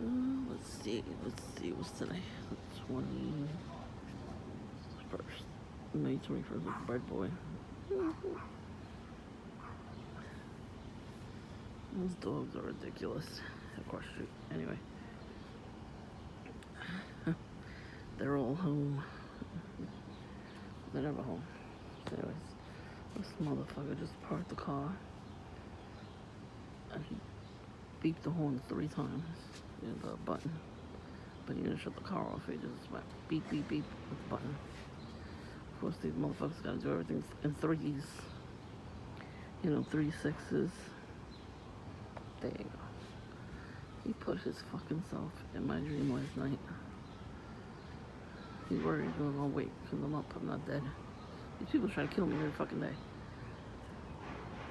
Let's see, what's today? 21st. May 21st with Bread Boy. Those dogs are ridiculous. Across the street. Anyway. They're all home. They're never home. So anyways, this motherfucker just parked the car and he beeped the horn 3 times. The button. But he didn't shut the car off. He just went beep, beep, beep with the button. Of course, these motherfuckers gotta do everything in 3s. 3 6s. There you go. He put his fucking self in my dream last night. He's worried he's going to wait because I'm up. I'm not dead. These people try to kill me every fucking day.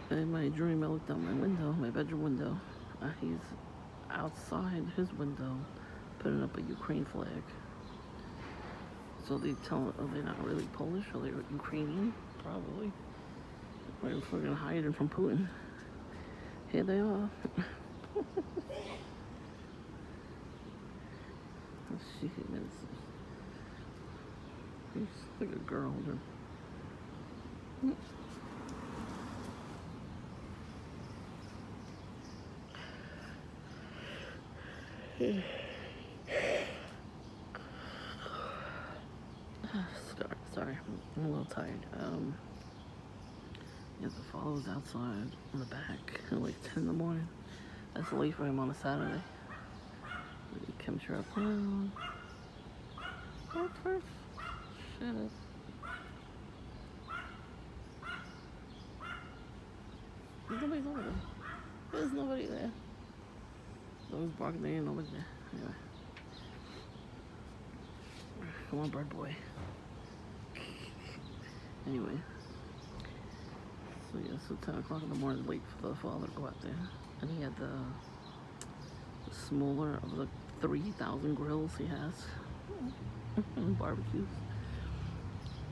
In my dream, I looked out my window, my bedroom window. He's outside his window putting up a Ukraine flag. So they are they not really Polish? Are they Ukrainian? Probably. Right if we're going to hide him from Putin. Here they are. She he's like a girl. Sorry, I'm a little tired. The father was outside in the back at like 10 in the morning. That's late for him on a Saturday. He comes here up around. What first? Shut up. Nobody's over there. There's nobody there. Those barking, there ain't nobody there. Anyway. Come on, Bird Boy. Anyway. So yeah, so 10 o'clock in the morning, late for the father to go out there. And he had the smaller of the 3,000 grills he has. Barbecues.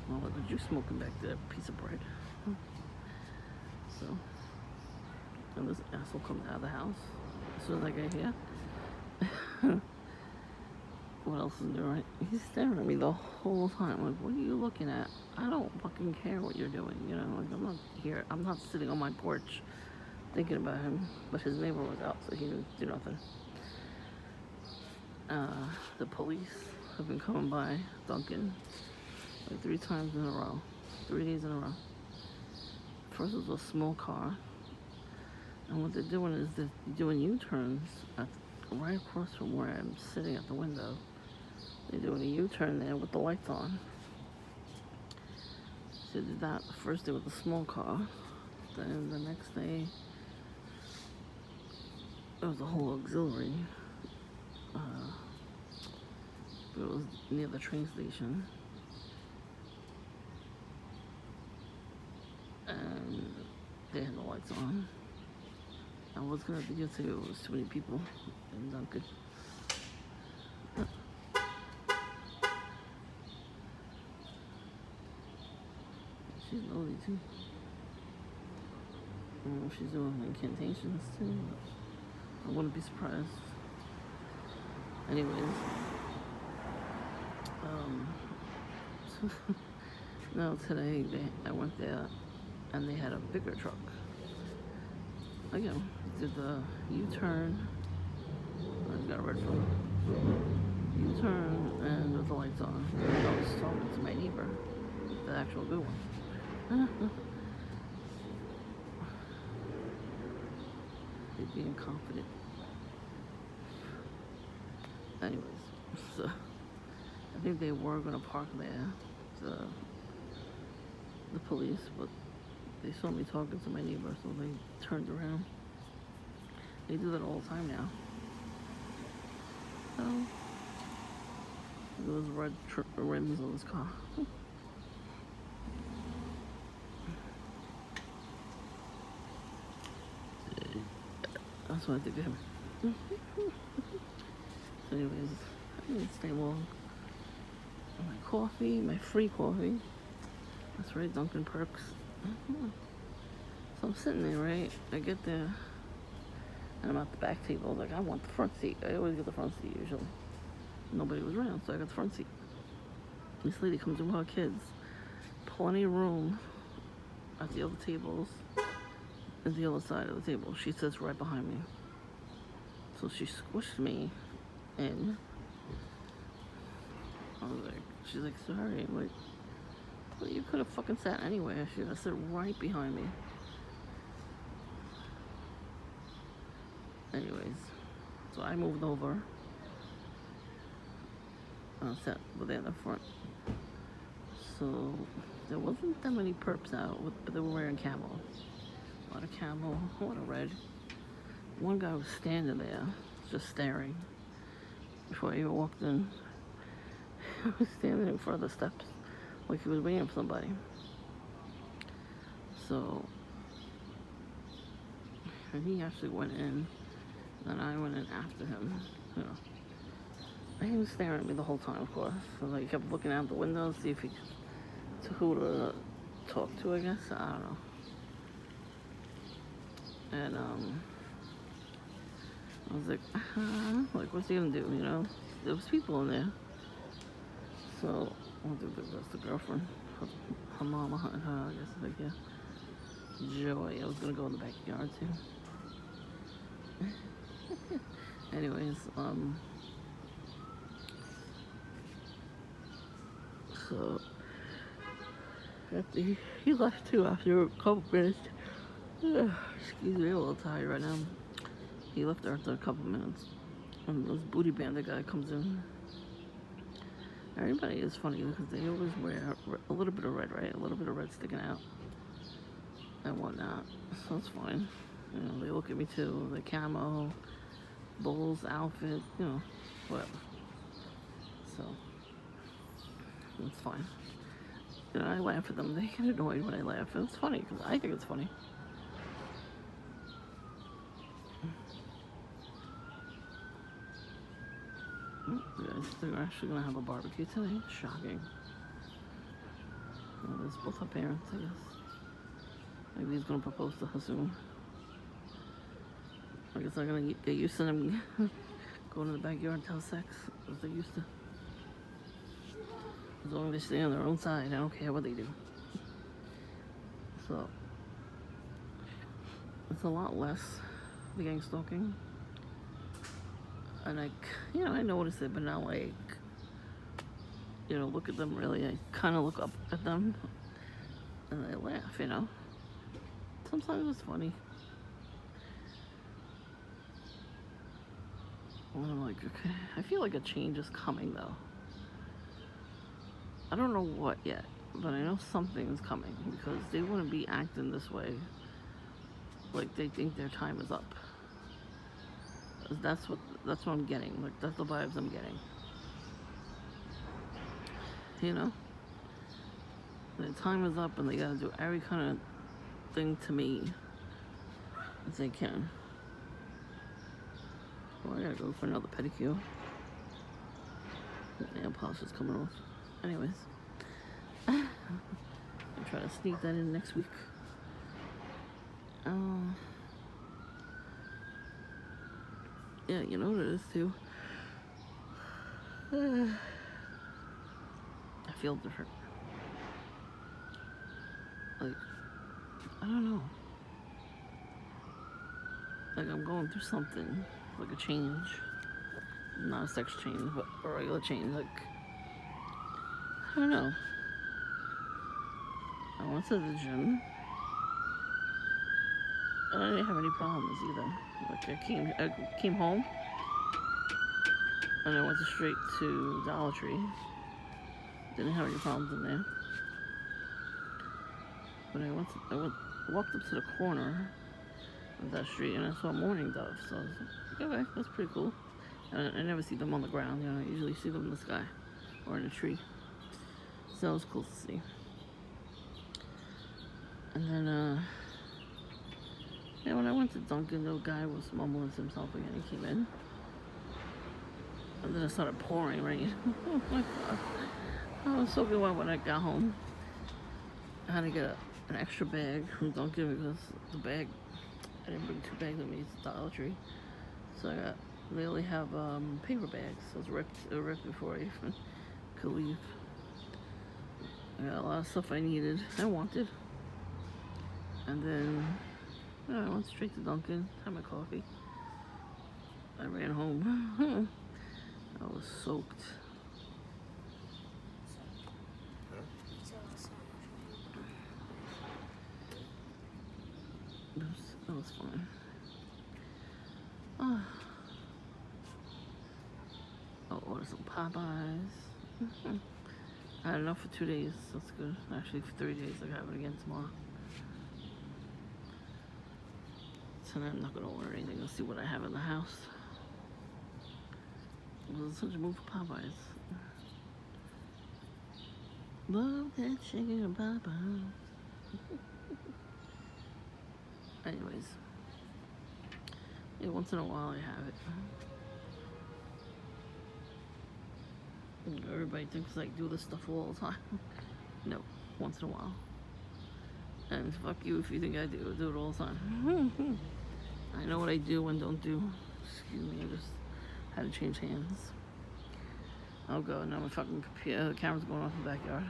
Well, what did you smoking back there? Piece of bread. So, and this asshole comes out of the house as soon as I get here. What else is new, right? He's staring at me the whole time. Like, what are you looking at? I don't fucking care what you're doing, Like, I'm not here. I'm not sitting on my porch thinking about him. But his neighbor was out, so he didn't do nothing. The police have been coming by Duncan like 3 times in a row. 3 days in a row. First it was a small car. And what they're doing is they're doing U-turns right across from where I'm sitting at the window. They're doing a U-turn there with the lights on. So they did that the first day with the small car. Then the next day, it was a whole auxiliary. It was near the train station. And they had the lights on. I was gonna videotape it, it was too many people in Duncan. She's nosy too. I don't know if she's doing incantations too, but I wouldn't be surprised. Anyways, no, today I went there and they had a bigger truck. Again, did the U-turn. I got a red phone. U-turn and with the lights on. I was talking to my neighbor, the actual good one. They're being confident. Anyways, so I think they were gonna park there, the police, but they saw me talking to my neighbor, so they turned around. They do that all the time now. So, those red rims on this car. That's what I think of him. So anyways, I didn't stay long. My coffee, my free coffee. That's right, Dunkin' Perps. So I'm sitting there, right? I get there. And I'm at the back table. I was like, I want the front seat. I always get the front seat usually. Nobody was around, so I got the front seat. This lady comes in with her kids. Plenty of room at the other tables. At the other side of the table. She sits right behind me. So she squished me in. I was like, she's like, sorry. I'm like, well, you could have fucking sat anywhere. She would have sat right behind me. Anyways, so I moved over. I sat there in the front. So there wasn't that many perps out, but they were wearing camo. A lot of camo, a lot of red. One guy was standing there, just staring. Before I even walked in, I was standing in front of the steps, like he was waiting for somebody. So, and he actually went in, and I went in after him, you know. And he was staring at me the whole time, of course. So like, he kept looking out the window to see if he, to who to talk to, I guess. I don't know. And I was like, what's he gonna do? You know, there was people in there. So I think that's the girlfriend, her mama, and her. I guess like yeah, Joy. I was gonna go in the backyard too. Anyways, so after he left too after a couple minutes. Excuse me, I'm a little tired right now. He left after a couple minutes. And this booty bandit guy comes in. Everybody is funny because they always wear a little bit of red, right? A little bit of red sticking out and whatnot. So it's fine. You know, they look at me too. The camo, Bulls outfit, you know, whatever. So it's fine. You know, I laugh at them. They get annoyed when I laugh. And it's funny because I think it's funny. Yes, they're actually going to have a barbecue today. Shocking. Well, there's both her parents, I guess. Maybe he's going to propose to her soon. I guess they're going to get used to them going to the backyard and tell sex, as they used to. As long as they stay on their own side, I don't care what they do. So, it's a lot less, the gang stalking. And I notice it, but not like, look at them really. I kind of look up at them and I laugh, Sometimes it's funny. And I'm like, okay, I feel like a change is coming though. I don't know what yet, but I know something's coming because they wouldn't be acting this way like they think their time is up. That's what I'm getting. Like, that's the vibes I'm getting. Their time is up and they gotta do every kind of thing to me as they can. Oh, I gotta go for another pedicure. Nail polish is coming off. Anyways, I'll try to sneak that in next week. Yeah, you know what it is too. I feel different. Like, I don't know. Like, I'm going through something, like a change. Not a sex change, but a regular change. Like, I don't know. I went to the gym. And I didn't have any problems either. Like, I came home. And I went straight to Dollar Tree. Didn't have any problems in there. But I walked up to the corner of that street and I saw a mourning dove. So I was like, okay, that's pretty cool. And I never see them on the ground, I usually see them in the sky or in a tree. So that was cool to see. And then, when I went to Dunkin', the guy was mumbling to himself again. He came in. And then it started pouring rain. Oh my god. I was soaking wet when I got home. I had to get an extra bag from Dunkin' because the bag, I didn't bring 2 bags with me. It's Dollar Tree. So they only have paper bags. So it's ripped before I even could leave. I got a lot of stuff I needed and wanted. And then I went straight to Dunkin', had my coffee. I ran home. I was soaked. That was fun. I'll order some Popeyes. I had enough for 2 days. That's good. Actually, for 3 days. I have it again tomorrow. Tonight I'm not gonna order anything. I'll see what I have in the house. It was such a move for Popeyes. Love that chicken and Popeyes. Anyways, yeah, once in a while I have it. Everybody thinks I do this stuff all the time. No, once in a while. And fuck you if you think I do it all the time. I know what I do and don't do. Excuse me, I just had to change hands. Oh god, now my fucking computer, camera's going off in the backyard.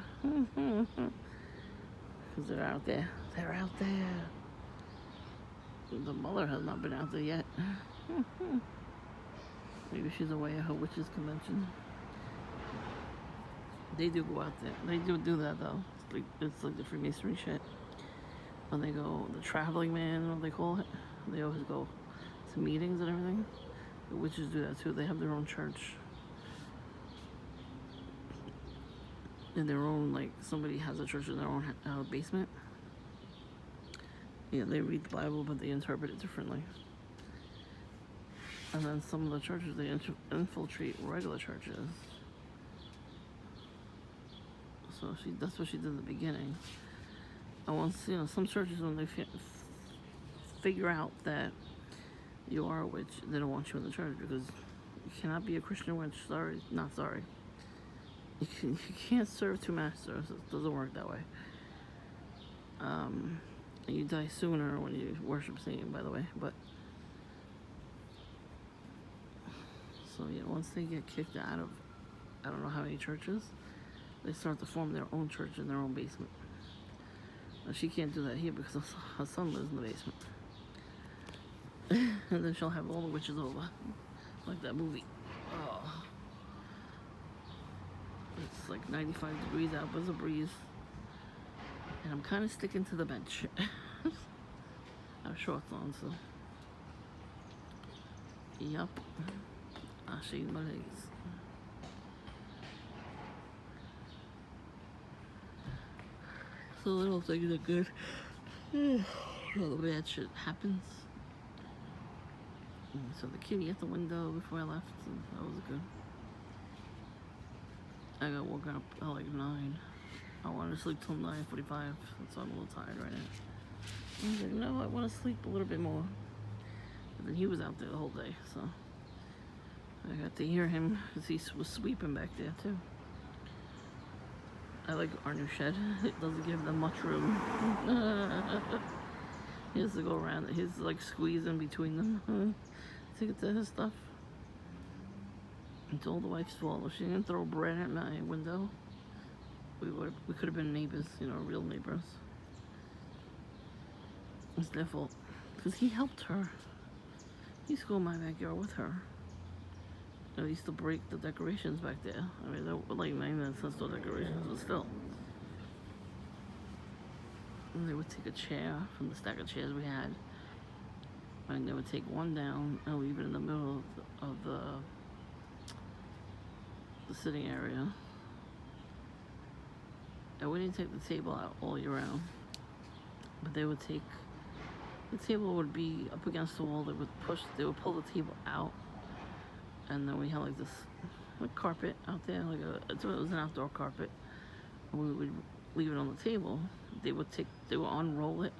Because they're out there. They're out there. The mother has not been out there yet. Maybe she's away at her witches convention. They do go out there. They do that though. It's like the Freemasonry shit. When they go, the traveling man, what they call it. They always go to meetings and everything. The witches do that too. They have their own church. In their own, like, somebody has a church in their own basement. Yeah, they read the Bible, but they interpret it differently. And then some of the churches, they infiltrate regular churches. So that's what she did in the beginning. And once, some churches, when they figure out that you are a witch, they don't want you in the church because you cannot be a Christian witch. Sorry, not sorry. You can't serve 2 masters. It doesn't work that way. And you die sooner when you worship Satan, by the way. But so yeah, once they get kicked out of, I don't know how many churches, they start to form their own church in their own basement. Now, she can't do that here because her son lives in the basement. And then she'll have all the witches over, like that movie. Oh. It's like 95 degrees out, there's a breeze. And I'm kind of sticking to the bench. I have shorts on, so. Yup. I'll show you my legs. So little things are good. All the bad shit happens. So the kitty at the window before I left, so that was good. I got woken up at like 9. I wanted to sleep till 9:45, so I'm a little tired right now. I was like, no, I want to sleep a little bit more. But then he was out there the whole day, so I got to hear him because he was sweeping back there too. I like our new shed. It doesn't give them much room. He has to go around. He's like squeezing between them to get to his stuff. I told the wife's fault. If she didn't throw bread at my window, we could have been neighbors, real neighbors. It's their fault. Because he helped her. He used to go in my backyard with her. I used to break the decorations back there. I mean, they were like 99-cent store decorations, but still. And they would take a chair from the stack of chairs we had, and they would take one down and leave it in the middle of the sitting area. And we didn't take the table out all year round, but they would take, the table would be up against the wall. They would pull the table out, and then we had like this carpet out there, it was an outdoor carpet. And we would leave it on the table. They would unroll it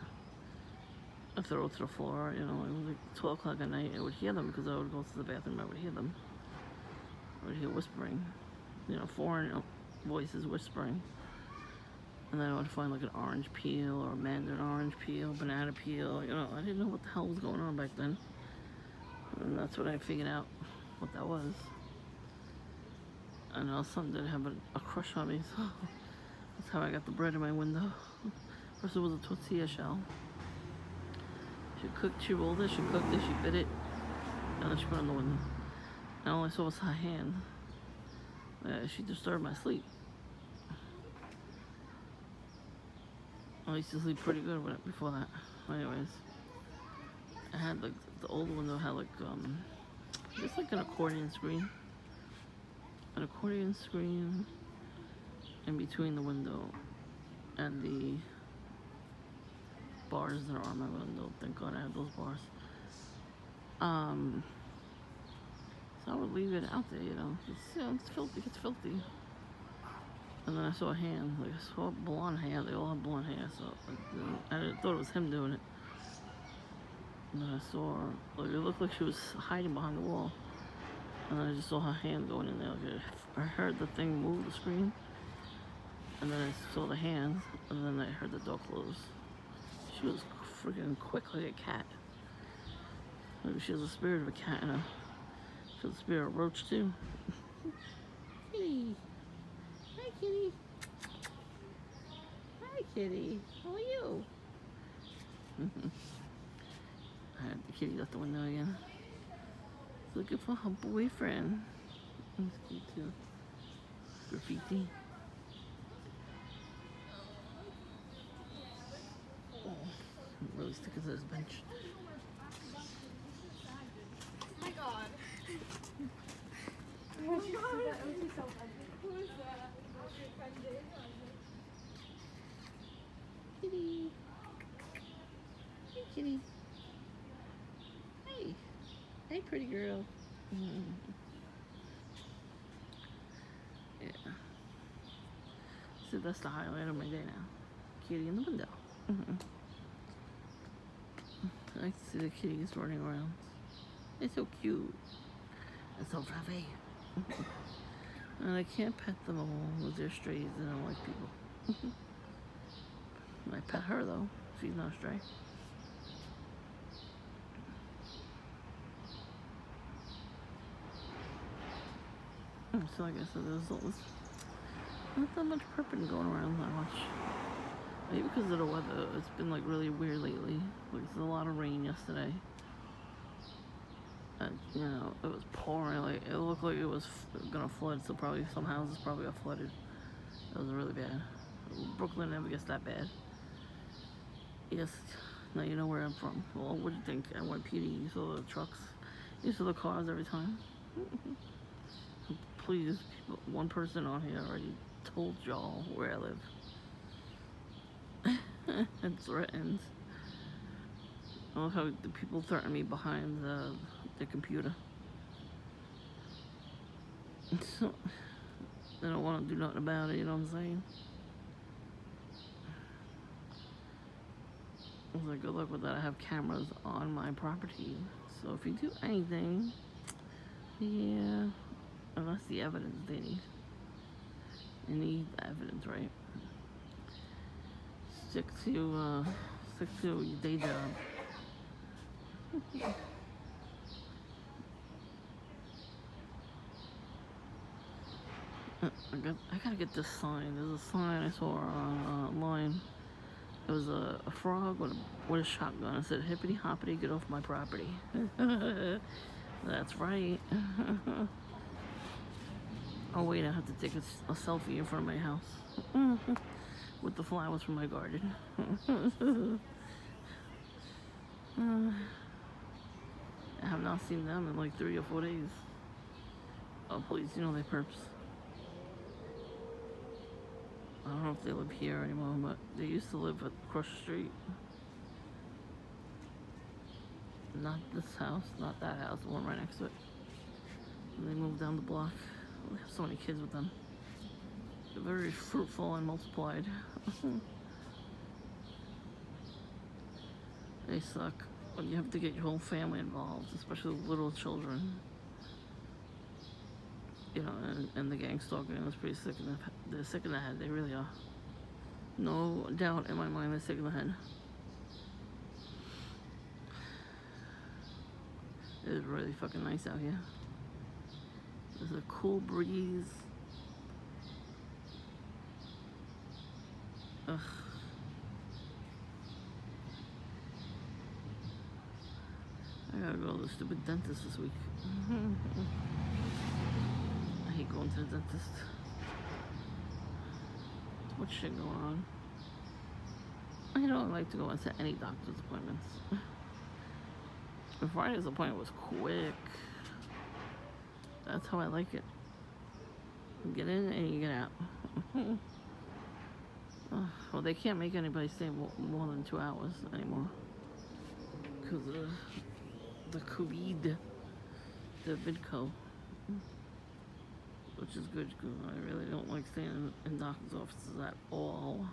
and throw it to the floor. It was like 12 o'clock at night. I would hear them because I would go to the bathroom. I would hear them. I would hear whispering, foreign voices whispering. And then I would find like an orange peel or a mandarin orange peel, banana peel. You know, I didn't know what the hell was going on back then. And that's when I figured out what that was. I know some did have a crush on me, so that's how I got the bread in my window. First it was a tortilla shell. She cooked, she rolled it, she cooked it, she bit it, and then she put it in the window. And all I saw was her hand. She disturbed my sleep. I used to sleep pretty good with it before that. Anyways, I had like the old window had like just like an accordion screen. An accordion screen in between the window and the bars that are on my window. Thank God I have those bars. So I would leave it out there, you know. It's filthy. It gets filthy. And then I saw a hand, like I saw a blonde hair. They all have blonde hair, so I thought it was him doing it. And then I saw her, like it looked like she was hiding behind the wall. And then I just saw her hand going in there. Like I heard the thing move the screen, and then I saw the hand, and then I heard the door close. She was freaking quick like a cat. Maybe she has the spirit of a cat and she has the spirit of a roach too. Kitty. Hi, kitty. Hi, kitty. How are you? I had the kitty out the window again. Looking for her boyfriend. That's cute too. Graffiti. Oh, I'm really sticking to this bench. Oh my god. Oh my god. Who is that? Kitty. Hey, kitty. Hey. Hey, pretty girl. Yeah. So that's the highlight of my day now. Kitty in the window. I like to see the kitties running around. They're so cute. And so fluffy. And I can't pet them all with their strays. I don't like people. I pet her though. She's not a stray. So like I said, there's not that much perping going around that much. Maybe because of the weather. It's been like really weird lately. Like there's a lot of rain yesterday. And, you know, it was pouring. Like it looked like it was gonna flood. So probably some houses probably got flooded. It was really bad. Brooklyn never gets that bad. Yes. Now you know where I'm from. Well, what do you think? I went PD. You saw the trucks. You saw the cars every time. Please, people, one person on here already told y'all where I live. And threatened. I love how the people threaten me behind the computer. So, they don't want to do nothing about it, you know what I'm saying? I was like, good luck with that. I have cameras on my property. So if you do anything, yeah, and that's the evidence they need. They need the evidence, right? Stick to your day job. I gotta get this sign. There's a sign I saw online. It was a frog with a shotgun. It said, "Hippity hoppity, get off my property." That's right. Oh wait, I have to take a selfie in front of my house with the flowers from my garden. I have not seen them in like 3 or 4 days. Oh please, you know they perps. I don't know if they live here anymore, but they used to live across the street. Not this house, not that house, the one right next to it. And they moved down the block. We have so many kids with them. They're very fruitful and multiplied. They suck when you have to get your whole family involved, especially little children. You know, and the gang stalking is pretty sick. They're sick in the head. They really are. No doubt in my mind they're sick of the head. It is really fucking nice out here. There's a cool breeze. Ugh. I gotta go to the stupid dentist this week. I hate going to the dentist. Too much shit going on. I don't like to go into any doctor's appointments. The Friday's appointment was quick. That's how I like it. You get in and you get out. Well, they can't make anybody stay more than 2 hours anymore. Because of the COVID, the VidCo. Which is good, because I really don't like staying in doctor's offices at all.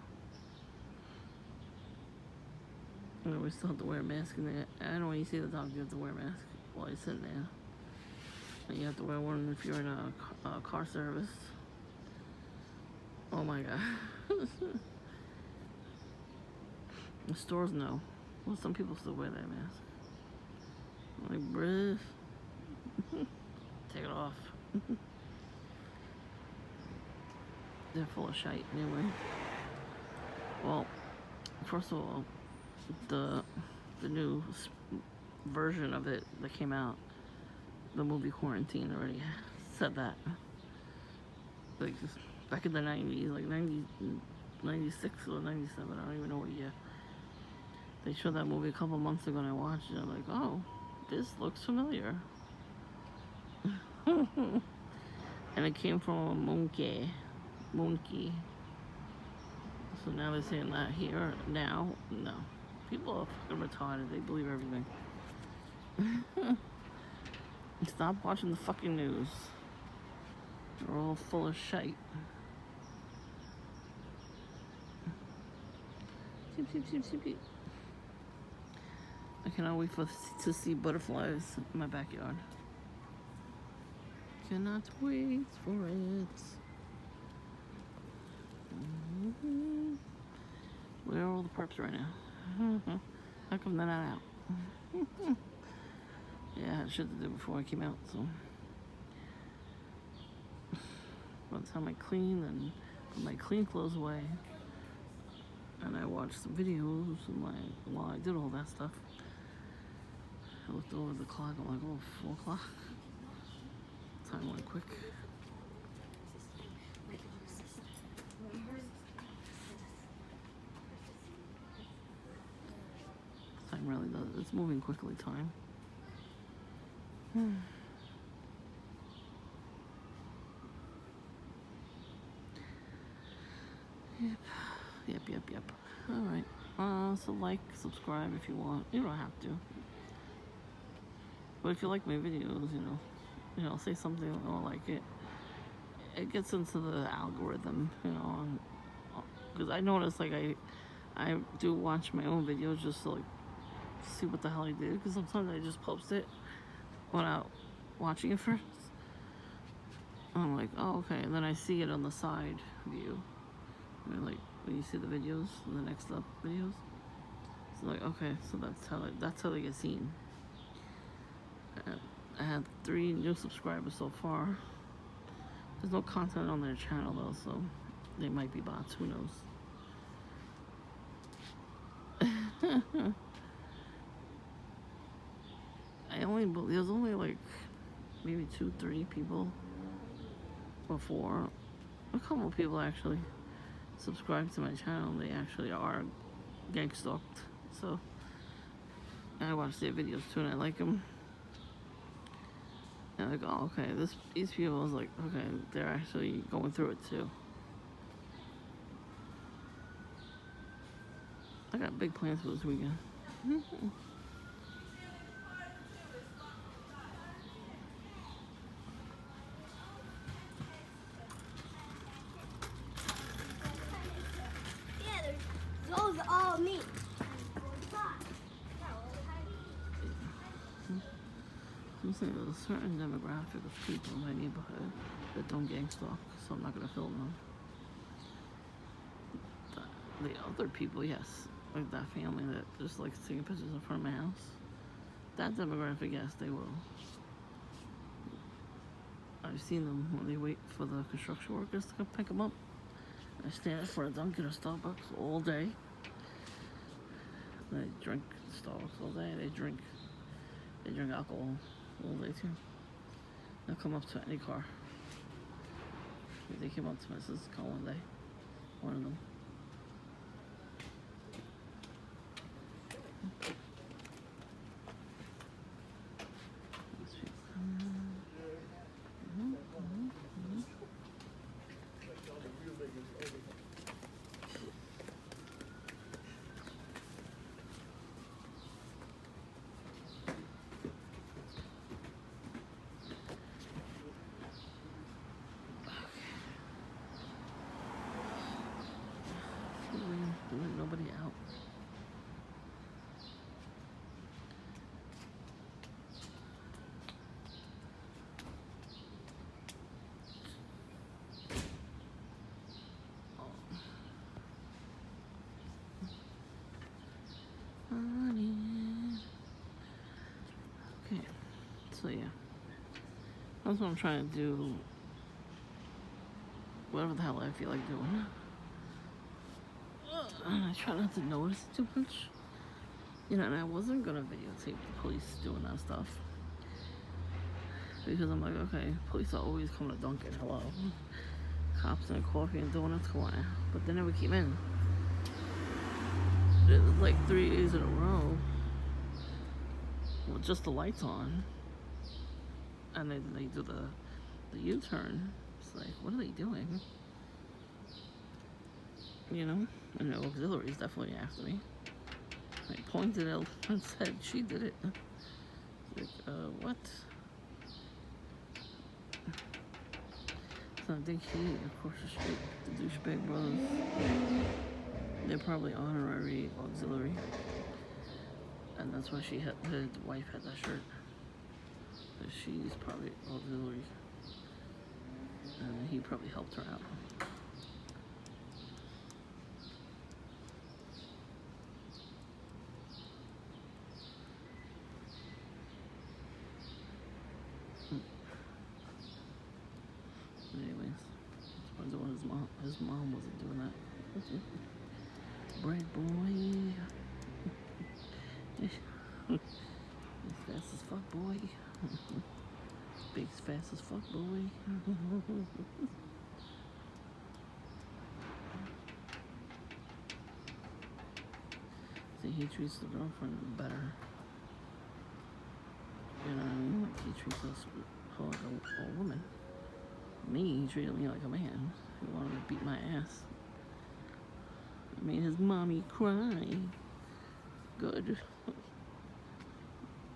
And we still have to wear a mask in there. I know when you see the doctor, you have to wear a mask while you're sitting there. And you have to wear one if you're in a car service. Oh my god. The stores, no. Well, some people still wear that mask. I'm like, bruh. Take it off. They're full of shite anyway. Well, first of all, the new version of it that came out, the movie Quarantine, already said that. Like back in the 90s, like 96 or 97, I don't even know what year. They showed that movie a couple months ago and I watched it. I'm like, oh, this looks familiar. And it came from a monkey. So now they're saying that here, now, no. People are fucking retarded. They believe everything. Stop watching the fucking news. They're all full of shite. I cannot wait to see butterflies in my backyard. Cannot wait for it. Where are all the perps right now? How come they're not out? Yeah, I had shit to do before I came out, so. By the time I clean and put my clean clothes away, and I watched some videos, and while I did all that stuff, I looked over the clock, I'm like, oh, 4 o'clock. Time went quick. Time really does, it's moving quickly, time. Yep. Alright. So like, subscribe if you want. You don't have to. But if you like my videos, you know, say something or like it. It gets into the algorithm, because I notice like I do watch my own videos just to like see what the hell I did, because sometimes I just post it without watching it first. I'm like, oh okay, and then I see it on the side view. I mean, like when you see the videos, the next up videos. So like, okay, so that's how they get seen. I had 3 new subscribers so far. There's no content on their channel though, so they might be bots. Who knows? There's only like maybe 2-3 people or 4. A couple of people actually subscribe to my channel. They actually are gang stalked, so I watch their videos too and I like them. And like, oh okay, these people is like, okay, they're actually going through it too. I got big plans for this weekend. Those are all me. I'm saying there's a certain demographic of people in my neighborhood that don't gang stalk, so I'm not gonna film them. The other people, yes. Like that family that just likes taking pictures in front of my house. That demographic, yes, they will. I've seen them when they wait for the construction workers to come pick them up. I stand in front of Dunkin' or Starbucks all day. They drink Starbucks all day. They drink alcohol all day too. They'll come up to any car. They came up to Mrs. Call one day. One of them. Nobody out. Okay, so yeah, that's what I'm trying to do. Whatever the hell I feel like doing. I try not to notice too much. And I wasn't gonna videotape the police doing that stuff. Because I'm like, okay, police are always coming to Dunkin', hello. Cops and coffee and donuts, come on. But they never came in. It was like 3 days in a row with just the lights on. And they do the U-turn. It's like, what are they doing? And the auxiliary's definitely after me. I pointed out and said she did it. It's like, what? So I think he, across the street, the douchebag brothers, they're probably honorary auxiliary. And that's why his wife had that shirt. Because she's probably auxiliary. And he probably helped her out. Anyways, depends on his mom wasn't doing that. Bread boy. As fast as fuck boy. Big fast as fuck boy. See, he treats the girlfriend better. You know what I mean? Like he treats us like a woman. Me, he treated me like a man. He wanted to beat my ass. I made his mommy cry. Good.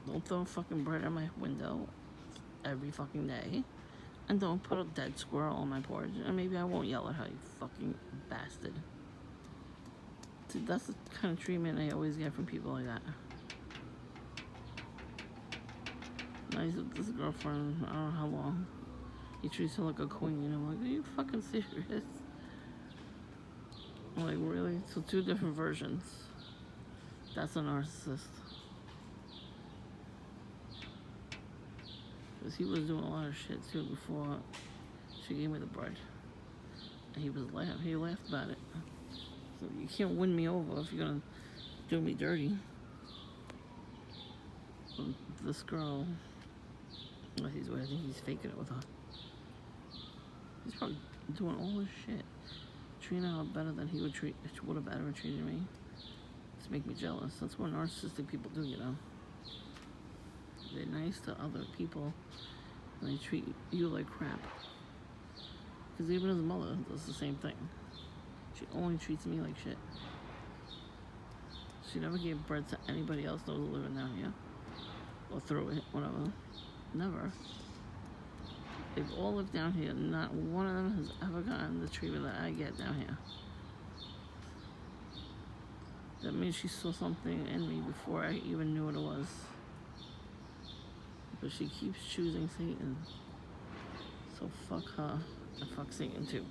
Don't throw fucking bread out my window every fucking day. And don't put a dead squirrel on my porch. And maybe I won't yell at her, you fucking bastard. See, that's the kind of treatment I always get from people like that. Now he's with this girlfriend, I don't know how long. He treats her like a queen. I'm like, are you fucking serious? I'm like, really? So 2 different versions. That's a narcissist. Because he was doing a lot of shit too before she gave me the bread. And he laughed about it. So you can't win me over if you're gonna do me dirty. This girl, I think he's faking it with her. He's probably doing all this shit. Treating her better than he would have ever treated me. To make me jealous. That's what narcissistic people do, They're nice to other people, and they treat you like crap. Because even his mother does the same thing. She only treats me like shit. She never gave bread to anybody else that was living down here. Or throw it, whatever. Never. They've all lived down here. Not one of them has ever gotten the treatment that I get down here. That means she saw something in me before I even knew what it was. But she keeps choosing Satan. So fuck her and fuck Satan too.